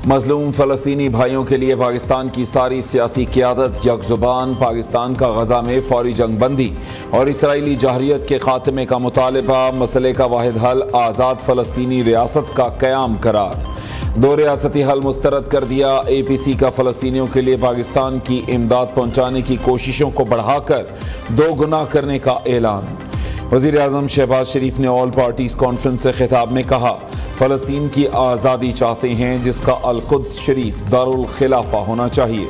مظلوم فلسطینی بھائیوں کے لیے پاکستان کی ساری سیاسی قیادت یک زبان پاکستان کا غزہ میں فوری جنگ بندی اور اسرائیلی جارحیت کے خاتمے کا مطالبہ، مسئلے کا واحد حل آزاد فلسطینی ریاست کا قیام قرار۔ دو ریاستی حل مسترد کر دیا۔ اے پی سی کا فلسطینیوں کے لیے پاکستان کی امداد پہنچانے کی کوششوں کو بڑھا کر 2 گنا کرنے کا اعلان۔ وزیر اعظم شہباز شریف نے آل پارٹیز کانفرنس سے خطاب میں کہا، فلسطین کی آزادی چاہتے ہیں جس کا القدس شریف دارالخلافہ ہونا چاہیے۔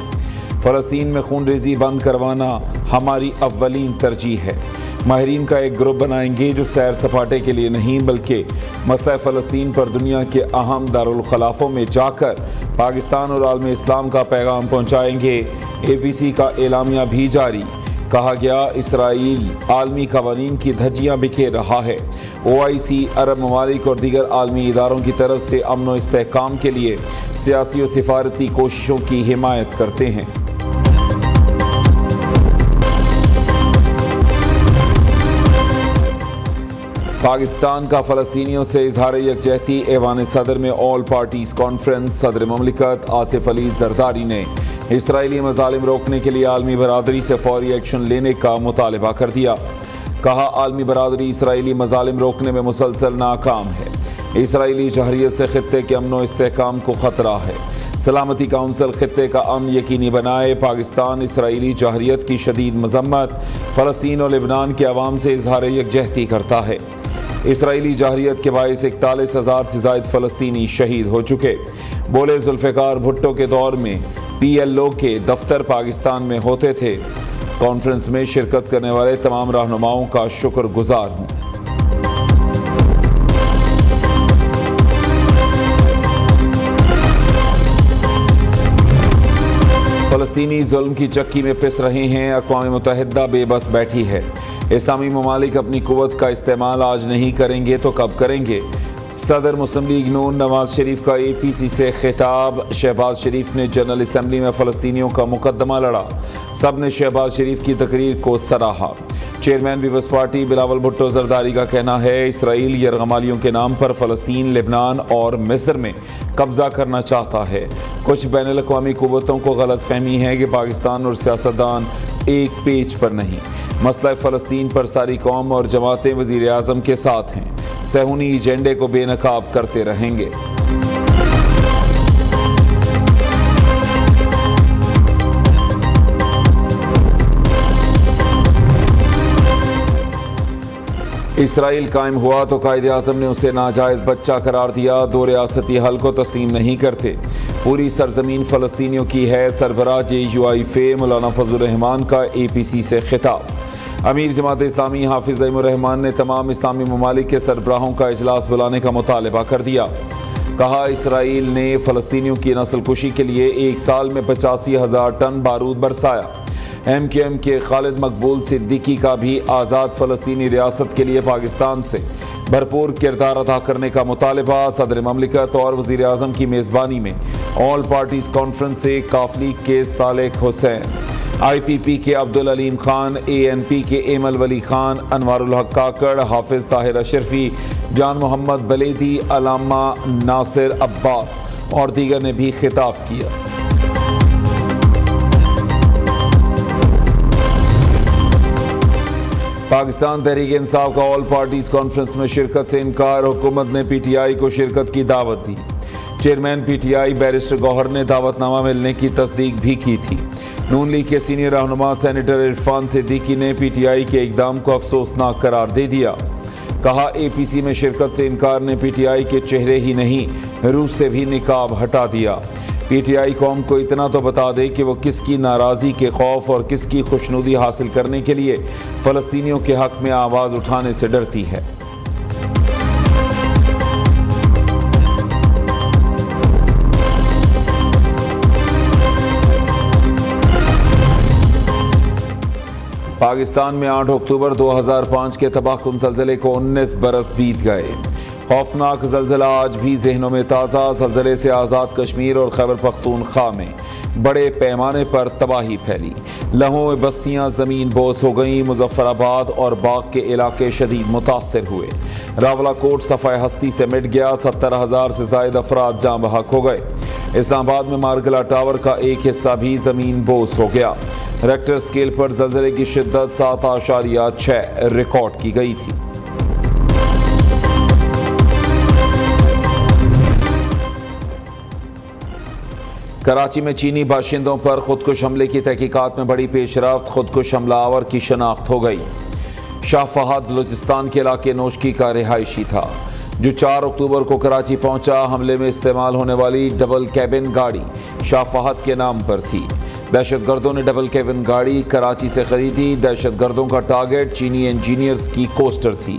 فلسطین میں خون ریزی بند کروانا ہماری اولین ترجیح ہے۔ ماہرین کا ایک گروپ بنائیں گے جو سیر سپاٹے کے لیے نہیں بلکہ مسئلہ فلسطین پر دنیا کے اہم دارالخلافوں میں جا کر پاکستان اور عالم اسلام کا پیغام پہنچائیں گے۔ اے پی سی کا اعلامیہ بھی جاری۔ کہا گیا، اسرائیل عالمی قوانین کی دھجیاں بکھیر رہا ہے۔ OIC عرب ممالک اور دیگر عالمی اداروں کی طرف سے امن و استحکام کے لیے سیاسی و سفارتی کوششوں کی حمایت کرتے ہیں۔ پاکستان کا فلسطینیوں سے اظہار یکجہتی۔ ایوان صدر میں آل پارٹیز کانفرنس۔ صدر مملکت آصف علی زرداری نے اسرائیلی مظالم روکنے کے لیے عالمی برادری سے فوری ایکشن لینے کا مطالبہ کر دیا۔ کہا، عالمی برادری اسرائیلی مظالم روکنے میں مسلسل ناکام ہے۔ اسرائیلی جارحیت سے خطے کے امن و استحکام کو خطرہ ہے۔ سلامتی کونسل خطے کا امن یقینی بنائے۔ پاکستان اسرائیلی جارحیت کی شدید مذمت فلسطین اور لبنان کے عوام سے اظہار یکجہتی کرتا ہے۔ اسرائیلی جارحیت کے باعث 41,000 سے زائد فلسطینی شہید ہو چکے۔ بولے، ذوالفقار بھٹو کے دور میں PLO کے دفتر پاکستان میں ہوتے تھے۔ کانفرنس میں شرکت کرنے والے تمام رہنماؤں کا شکر گزار ہوں۔ فلسطینی ظلم کی چکی میں پس رہے ہیں۔ اقوام متحدہ بے بس بیٹھی ہے۔ اسلامی ممالک اپنی قوت کا استعمال آج نہیں کریں گے تو کب کریں گے؟ صدر مسلم لیگ نون نواز شریف کا APC سے خطاب۔ شہباز شریف نے جنرل اسمبلی میں فلسطینیوں کا مقدمہ لڑا۔ سب نے شہباز شریف کی تقریر کو سراہا۔ چیئرمین پیپلز پارٹی بلاول بھٹو زرداری کا کہنا ہے، اسرائیل یرغمالیوں کے نام پر فلسطین، لبنان اور مصر میں قبضہ کرنا چاہتا ہے۔ کچھ بین الاقوامی قوتوں کو غلط فہمی ہے کہ پاکستان اور سیاستدان ایک پیج پر نہیں۔ مسئلہ فلسطین پر ساری قوم اور جماعتیں وزیر اعظم کے ساتھ ہیں۔ صہیونی ایجنڈے کو بے نقاب کرتے رہیں گے۔ اسرائیل قائم ہوا تو قائد اعظم نے اسے ناجائز بچہ قرار دیا۔ 2 ریاستی حل کو تسلیم نہیں کرتے۔ پوری سرزمین فلسطینیوں کی ہے۔ سربراہ JUIF مولانا فضل الرحمان کا APC سے خطاب۔ امیر جماعت اسلامی حافظ ضیم الرحمان نے تمام اسلامی ممالک کے سربراہوں کا اجلاس بلانے کا مطالبہ کر دیا۔ کہا، اسرائیل نے فلسطینیوں کی نسل کشی کے لیے 1 سال میں 85,000 ٹن بارود برسایا۔ MQM کے خالد مقبول صدیقی کا بھی آزاد فلسطینی ریاست کے لیے پاکستان سے بھرپور کردار ادا کرنے کا مطالبہ۔ صدر مملکت اور وزیر اعظم کی میزبانی میں آل پارٹیز کانفرنس سے کاف لیگ کے صالح حسین، IPP کے عبدالعلیم خان، ANP کے ایمل ولی خان، انوار الحق کاکڑ، حافظ طاہر اشرفی، جان محمد بلیدی، علامہ ناصر عباس اور دیگر نے بھی خطاب کیا۔ پاکستان تحریک انصاف کا آل پارٹیز کانفرنس میں شرکت سے انکار۔ حکومت نے PTI کو شرکت کی دعوت دی۔ چیئرمین PTI بیرسٹر گوہر نے دعوت نامہ ملنے کی تصدیق بھی کی تھی۔ نون لیگ کے سینئر رہنما سینیٹر عرفان صدیقی نے PTI کے اقدام کو افسوسناک قرار دے دیا۔ کہا، APC میں شرکت سے انکار نے PTI کے چہرے ہی نہیں، روح سے بھی نقاب ہٹا دیا۔ PTI قوم کو اتنا تو بتا دے کہ وہ کس کی ناراضی کے خوف اور کس کی خوشنودی حاصل کرنے کے لیے فلسطینیوں کے حق میں آواز اٹھانے سے ڈرتی ہے۔ پاکستان میں 8 اکتوبر 2005 کے تباہ کن زلزلے کو 19 برس بیت گئے۔ خوفناک زلزلہ آج بھی ذہنوں میں تازہ، زلزلے سے آزاد کشمیر اور خیبر پختونخوا میں بڑے پیمانے پر تباہی پھیلی، لہوں میں بستیاں زمین بوس ہو گئیں، مظفر آباد اور باغ کے علاقے شدید متاثر ہوئے، راولاکوٹ صفحہ ہستی سے مٹ گیا، 70,000 سے زائد افراد جاں بحق ہو گئے، اسلام آباد میں مارگلا ٹاور کا ایک حصہ بھی زمین بوس ہو گیا، ریکٹر سکیل پر زلزلے کی شدت 7.6 ریکارڈ کی گئی تھی۔ کراچی میں چینی باشندوں پر خودکش حملے کی تحقیقات میں بڑی پیش رفت، خودکش حملہ آور کی شناخت ہو گئی۔ شاہ فہد بلوچستان کے علاقے نوشکی کا رہائشی تھا جو 4 اکتوبر کو کراچی پہنچا، حملے میں استعمال ہونے والی ڈبل کیبن گاڑی شاہ فہد کے نام پر تھی، دہشت گردوں نے ڈبل کیبن گاڑی کراچی سے خریدی، دہشت گردوں کا ٹارگٹ چینی انجینئرز کی کوسٹر تھی،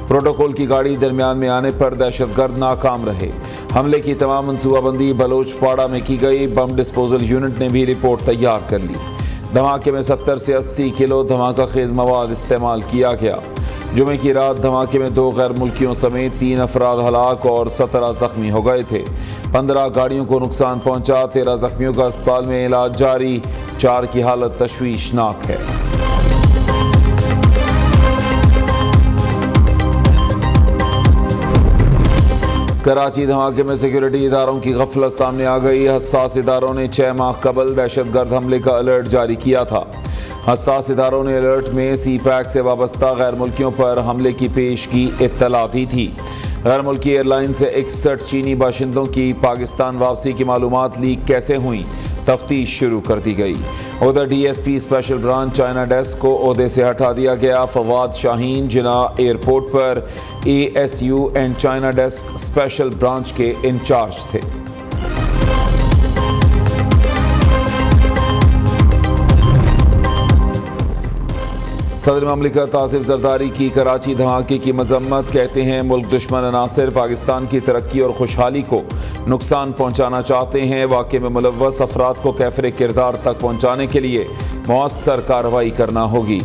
پروٹوکول کی گاڑی درمیان میں آنے پر دہشت گرد ناکام رہے، حملے کی تمام منصوبہ بندی بلوچ پاڑا میں کی گئی، بم ڈسپوزل یونٹ نے بھی رپورٹ تیار کر لی، دھماکے میں 70 سے 80 کلو دھماکہ خیز مواد استعمال کیا گیا، جمعے کی رات دھماکے میں 2 غیر ملکیوں سمیت 3 افراد ہلاک اور 17 زخمی ہو گئے تھے، 15 گاڑیوں کو نقصان پہنچا، 13 زخمیوں کا اسپتال میں علاج جاری، 4 کی حالت تشویشناک ہے۔ کراچی دھماکے میں سیکیورٹی اداروں کی غفلت سامنے آ گئی، حساس اداروں نے 6 ماہ قبل دہشت گرد حملے کا الرٹ جاری کیا تھا، حساس اداروں نے الرٹ میں سی پیک سے وابستہ غیر ملکیوں پر حملے کی پیش کی اطلاع دی تھی، غیر ملکی ایئر لائن سے 61 چینی باشندوں کی پاکستان واپسی کی معلومات لیک کیسے ہوئیں، تفتیش شروع کر دی گئی، ادھر D S P special branch China desk کو عہدے سے ہٹا دیا گیا، فواد شاہین جناح ایئرپورٹ پر A S U and China desk special branch کے انچارج تھے۔ صدر مملکت آصف زرداری کی کراچی دھماکے کی مذمت، کہتے ہیں ملک دشمن عناصر پاکستان کی ترقی اور خوشحالی کو نقصان پہنچانا چاہتے ہیں، واقعے میں ملوث افراد کو کیفر کردار تک پہنچانے کے لیے مؤثر کارروائی کرنا ہوگی۔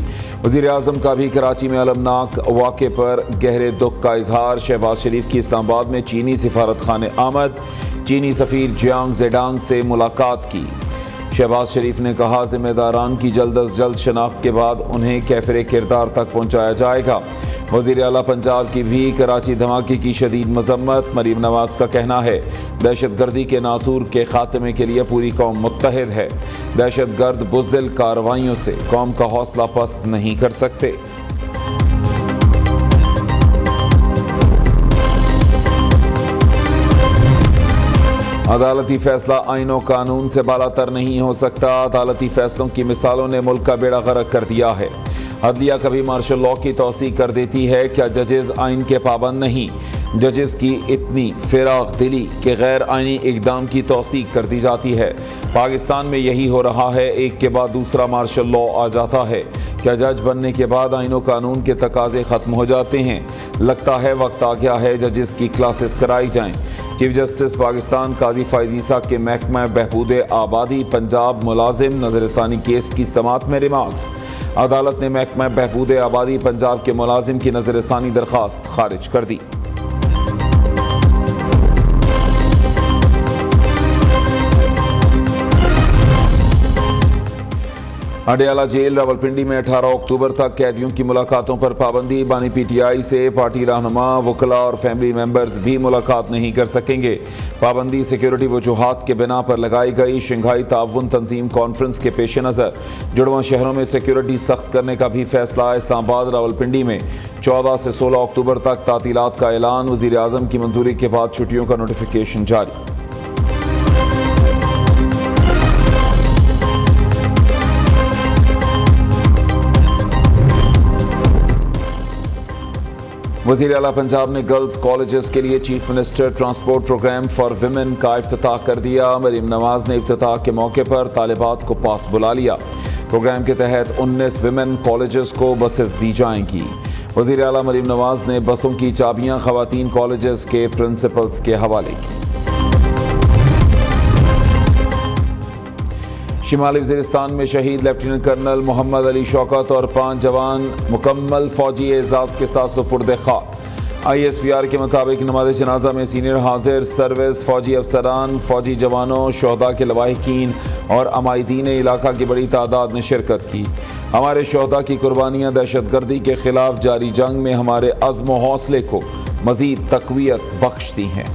وزیر اعظم کا بھی کراچی میں المناک واقعے پر گہرے دکھ کا اظہار، شہباز شریف کی اسلام آباد میں چینی سفارت خانے آمد، چینی سفیر جیانگ زیڈانگ سے ملاقات کی، شہباز شریف نے کہا ذمہ داران کی جلد از جلد شناخت کے بعد انہیں کیفر کردار تک پہنچایا جائے گا۔ وزیر اعلیٰ پنجاب کی بھی کراچی دھماکے کی شدید مذمت، مریم نواز کا کہنا ہے دہشت گردی کے ناسور کے خاتمے کے لیے پوری قوم متحد ہے، دہشت گرد بزدل کارروائیوں سے قوم کا حوصلہ پست نہیں کر سکتے۔ عدالتی فیصلہ آئین و قانون سے بالا تر نہیں ہو سکتا، عدالتی فیصلوں کی مثالوں نے ملک کا بیڑا غرق کر دیا ہے، عدلیہ کبھی مارشل لاء کی توثیق کر دیتی ہے، کیا ججز آئین کے پابند نہیں؟ ججز کی اتنی فراغ دلی کہ غیر آئینی اقدام کی توثیق کر دی جاتی ہے، پاکستان میں یہی ہو رہا ہے، ایک کے بعد دوسرا مارشل لاء آ جاتا ہے، کیا جج بننے کے بعد آئین و قانون کے تقاضے ختم ہو جاتے ہیں؟ لگتا ہے وقت آ گیا ہے ججز کی کلاسز کرائی جائیں۔ چیف جسٹس پاکستان قاضی فائز عیسیٰ کے محکمہ بہبود آبادی پنجاب ملازم نظر ثانی کیس کی سماعت میں ریمارکس، عدالت نے محکمہ بہبود آبادی پنجاب کے ملازم کی نظر ثانی درخواست خارج کر دی۔ اڈیالہ جیل راولپنڈی میں 18 اکتوبر تک قیدیوں کی ملاقاتوں پر پابندی، بانی پی ٹی آئی سے پارٹی رہنما، وکلاء اور فیملی ممبرز بھی ملاقات نہیں کر سکیں گے، پابندی سیکیورٹی وجوہات کے بنا پر لگائی گئی، شنگھائی تعاون تنظیم کانفرنس کے پیش نظر جڑواں شہروں میں سیکیورٹی سخت کرنے کا بھی فیصلہ، اسلام آباد راولپنڈی میں 14 سے 16 اکتوبر تک تعطیلات کا اعلان، وزیر اعظم کی منظوری کے بعد چھٹیوں کا نوٹیفیکیشن جاری۔ وزیر اعلیٰ پنجاب نے گرلز کالجز کے لیے chief minister transport program for women کا افتتاح کر دیا، مریم نواز نے افتتاح کے موقع پر طالبات کو پاس بلا لیا، پروگرام کے تحت 19 ویمن کالجز کو بسز دی جائیں گی، وزیر اعلیٰ مریم نواز نے بسوں کی چابیاں خواتین کالجز کے پرنسپلز کے حوالے کی۔ شمالی وزیرستان میں شہید لیفٹیننٹ کرنل محمد علی شوکت اور 5 جوان مکمل فوجی اعزاز کے ساتھ سپرد خاک، ISPR کے مطابق نماز جنازہ میں سینئر حاضر سروس فوجی افسران، فوجی جوانوں، شہداء کے لواحقین اور عمائدین علاقہ کی بڑی تعداد نے شرکت کی۔ ہمارے شہداء کی قربانیاں دہشت گردی کے خلاف جاری جنگ میں ہمارے عزم و حوصلے کو مزید تقویت بخشتی ہیں۔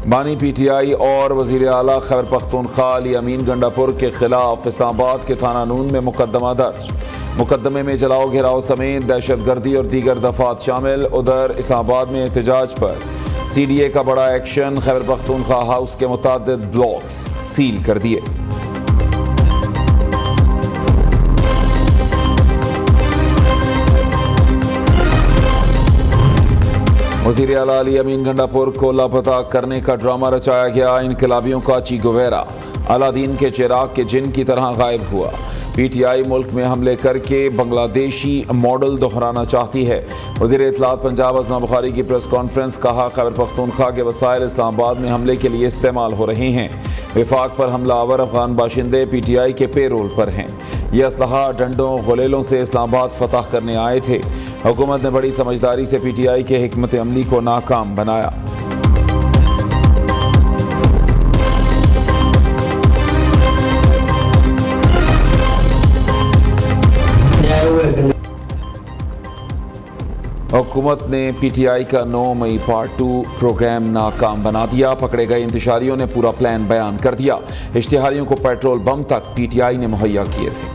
بانی PTI اور وزیر اعلیٰ خیبر پختونخوا علی امین گنڈاپور کے خلاف اسلام آباد کے تھانہ نون میں مقدمہ درج۔ مقدمے میں جلاؤ گھیراؤ سمیت دہشت گردی اور دیگر دفعات شامل۔ ادھر اسلام آباد میں احتجاج پر CDA کا بڑا ایکشن، خیبر پختونخوا ہاؤس کے متعدد بلاکس سیل کر دیے۔ وزیر اعلیٰ علی امین گنڈاپور کو لاپتہ کرنے کا ڈرامہ رچایا گیا۔ انقلابیوں کا چیگویرا الادین کے چراغ کے جن کی طرح غائب ہوا۔ PTI ملک میں حملے کر کے بنگلہ دیشی ماڈل دہرانا چاہتی ہے۔ وزیر اطلاعات پنجاب اسما بخاری کی پریس کانفرنس، کہا خیبر پختونخوا کے وسائل اسلام آباد میں حملے کے لیے استعمال ہو رہے ہیں۔ وفاق پر حملہ آور افغان باشندے PTI کے پے رول پر ہیں۔ یہ اسلحہ ڈنڈوں غلیلوں سے اسلام آباد فتح کرنے آئے تھے۔ حکومت نے بڑی سمجھداری سے PTI کے حکمت عملی کو ناکام بنایا۔ حکومت نے PTI کا 9 مئی پارٹ 2 پروگرام ناکام بنا دیا۔ پکڑے گئے انتشاریوں نے پورا پلان بیان کر دیا۔ اشتہاریوں کو پیٹرول بم تک PTI نے مہیا کیے تھے۔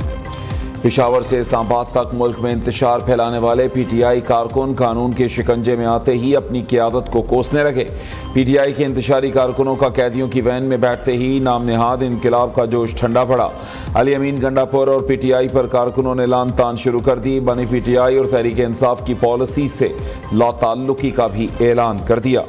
پشاور سے اسلام آباد تک ملک میں انتشار پھیلانے والے PTI کارکن قانون کے شکنجے میں آتے ہی اپنی قیادت کو کوسنے لگے۔ PTI کے انتشاری کارکنوں کا قیدیوں کی وین میں بیٹھتے ہی نام نہاد انقلاب کا جوش ٹھنڈا پڑا۔ علی امین گنڈاپور اور PTI پر کارکنوں نے لان تان شروع کر دی۔ بنی PTI اور تحریک انصاف کی پالیسی سے لا تعلقی کا بھی اعلان کر دیا۔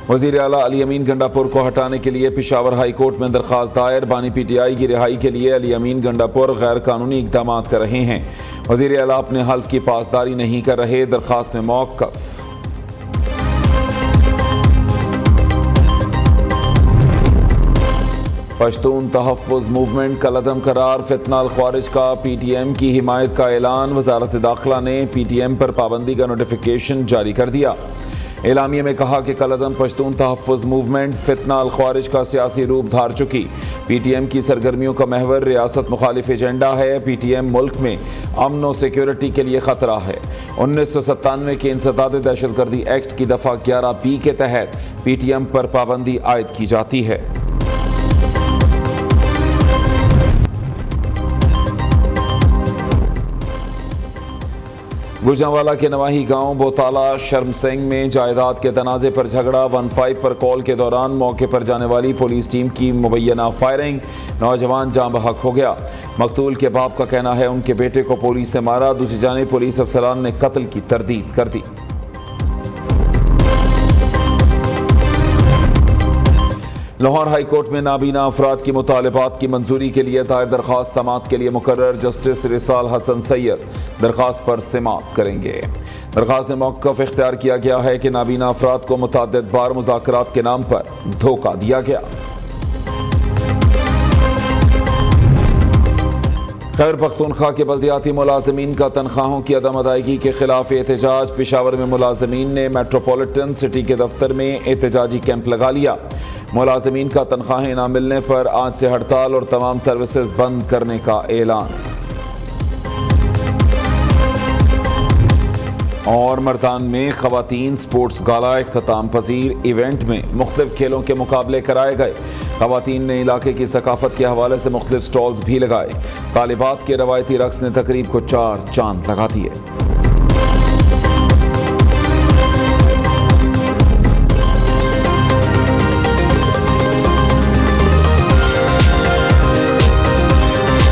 وزیر اعلیٰ علی امین گنڈاپور کو ہٹانے کے لیے پشاور ہائی کورٹ میں درخواست دائر۔ بانی PTI کی رہائی کے لیے علی امین گنڈاپور غیر قانونی اقدامات کر رہے ہیں۔ وزیر اعلیٰ اپنے حلف کی پاسداری نہیں کر رہے، درخواست میں موقف۔ پشتون تحفظ موومنٹ کا لدم قرار، فتنہ الخوارج کا PTM کی حمایت کا اعلان۔ وزارت داخلہ نے PTM پر پابندی کا نوٹیفیکیشن جاری کر دیا۔ اعلامیے میں کہا کہ کالعدم پشتون تحفظ موومنٹ فتنہ الخوارج کا سیاسی روپ دھار چکی۔ PTM کی سرگرمیوں کا محور ریاست مخالف ایجنڈا ہے۔ PTM ملک میں امن و سیکیورٹی کے لیے خطرہ ہے۔ 1997 کے انسداد دہشت گردی ایکٹ کی دفعہ 11B کے تحت PTM پر پابندی عائد کی جاتی ہے۔ گوجرانوالہ کے نواحی گاؤں بوتالا شرم سنگھ میں جائیداد کے تنازع پر جھگڑا۔ 15 پر کال کے دوران موقع پر جانے والی پولیس ٹیم کی مبینہ فائرنگ، نوجوان جاں بحق ہو گیا۔ مقتول کے باپ کا کہنا ہے ان کے بیٹے کو پولیس نے مارا۔ دوسری جانب پولیس افسران نے قتل کی تردید کر دی۔ لاہور ہائی کورٹ میں نابینا افراد کی مطالبات کی منظوری کے لیے دائر درخواست سماعت کے لیے مقرر۔ جسٹس رسال حسن سید درخواست پر سماعت کریں گے۔ درخواست میں موقف اختیار کیا گیا ہے کہ نابینا افراد کو متعدد بار مذاکرات کے نام پر دھوکہ دیا گیا۔ خیبر پختونخوا کے بلدیاتی ملازمین کا تنخواہوں کی عدم ادائیگی کے خلاف احتجاج۔ پشاور میں ملازمین نے میٹروپولیٹن سٹی کے دفتر میں احتجاجی کیمپ لگا لیا۔ ملازمین کا تنخواہیں نہ ملنے پر آج سے ہڑتال اور تمام سروسز بند کرنے کا اعلان۔ اور مردان میں خواتین سپورٹس گالا اختتام پذیر۔ ایونٹ میں مختلف کھیلوں کے مقابلے کرائے گئے۔ خواتین نے علاقے کی ثقافت کے حوالے سے مختلف سٹالز بھی لگائے۔ طالبات کے روایتی رقص نے تقریب کو 4 چاند لگا دیے۔